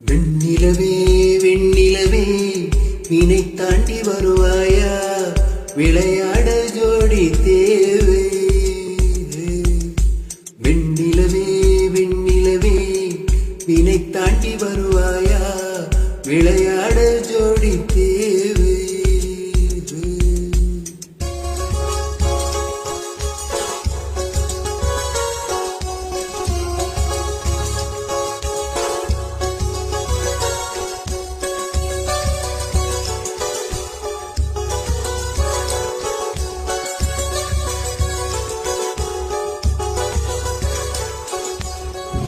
வெண்ணிலவே வெண்ணிலவே வினை தாண்டி வருவாயா, விளையாட ஜோடி தேவை. வெண்ணிலவே வெண்ணிலவே வினை தாண்டி வருவாயா, விளையாட ஜோடி தேவை.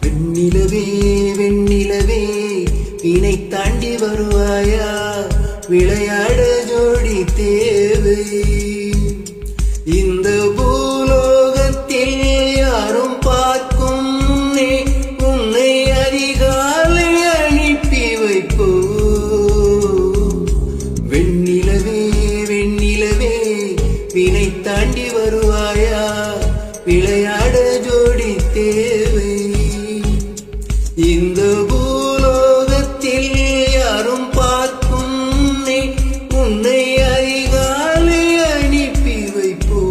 வெண்ணிலவே வெண்ணிலவே வினை தாண்டி வருவாயா, விளையாட ஜோடி தேவை. இந்த பூலோகத்தில் யாரும் பார்க்கும் முன்னே உன்னை அதிகாலை அனுப்பி வைப்போ. வெண்ணிலவே வெண்ணிலவே வினை தாண்டி வருவாயா, விளையாட ஜோடி தேவை. இந்த பூலோகத்தில் யாரும் பார்க்கும் உன்னை அதிகாலை அனுப்பி வைப்போ.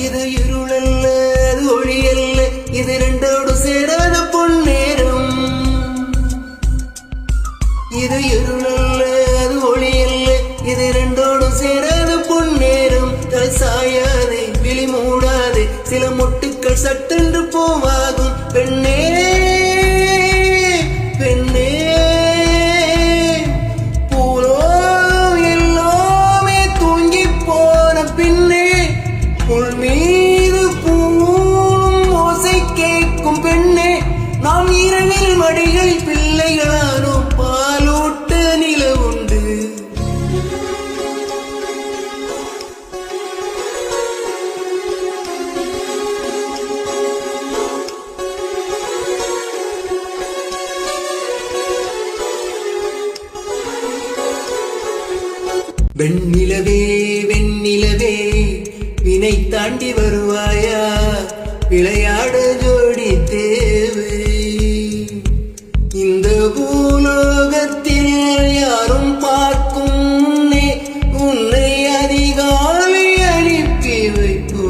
இது இருளல்ல, அது ஒளியல்ல, இது ரெண்டோடு சேராத பொன்னேரம். இது இருளல்ல, அது ஒளியல்ல, இது ரெண்டோடு சேராத பொன்னேரம். தலை சாயாதே, விழி மூடாதே, சில மொட்டுக்கள் சட்டென்று போவாகும். பெண்ணே பெண்ணே, பூலோகம் எல்லாமே தூங்கி போன பின்னே, உள் மீது பூவும் ஓசை கேட்கும் பெண்ணே. நாம் இரவில் மடிகள் பிள்ளைகளானோம், பாலூட்ட நிலவுண்டு. வெண்ணிலவே வெண்ணிலவே வினை தாண்டி வருவாயா, விளையாட ஜோடி தேவை. இந்த பூலோகத்தில் யாரும் பார்க்கும் முன்னே உன்னை அதிகாலை அனுப்பி வைப்போ.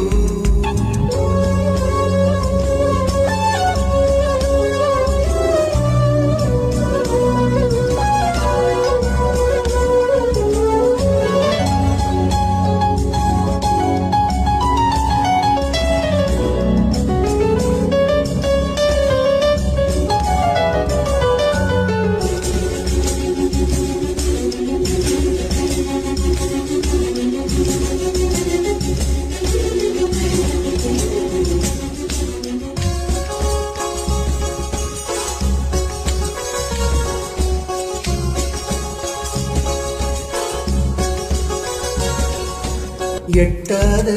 எட்டாத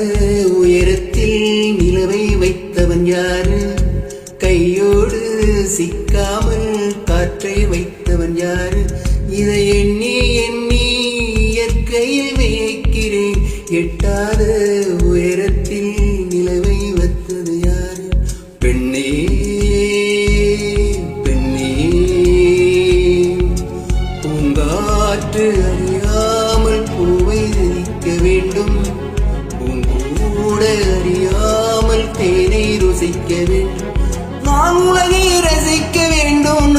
உயரத்தில் நிலவை வைத்தவன் யாரு? கையோடு சிக்காமல் காற்றை வைத்தவன் யாரு? இதை எண்ணி எண்ணி இயற்கையில் வியக்கிறேன். எட்டாத உயரத்தில் நிலவை வைத்தது யாரு? பெண்ணே பெண்ணே, பூங்காற்று அறியாமல் பூவை ரசிக்க வேண்டும், பூங்கூட அறியாமல் தேனை ருசிக்க வேண்டும். நான் உலகை ரசிக்க வேண்டும்.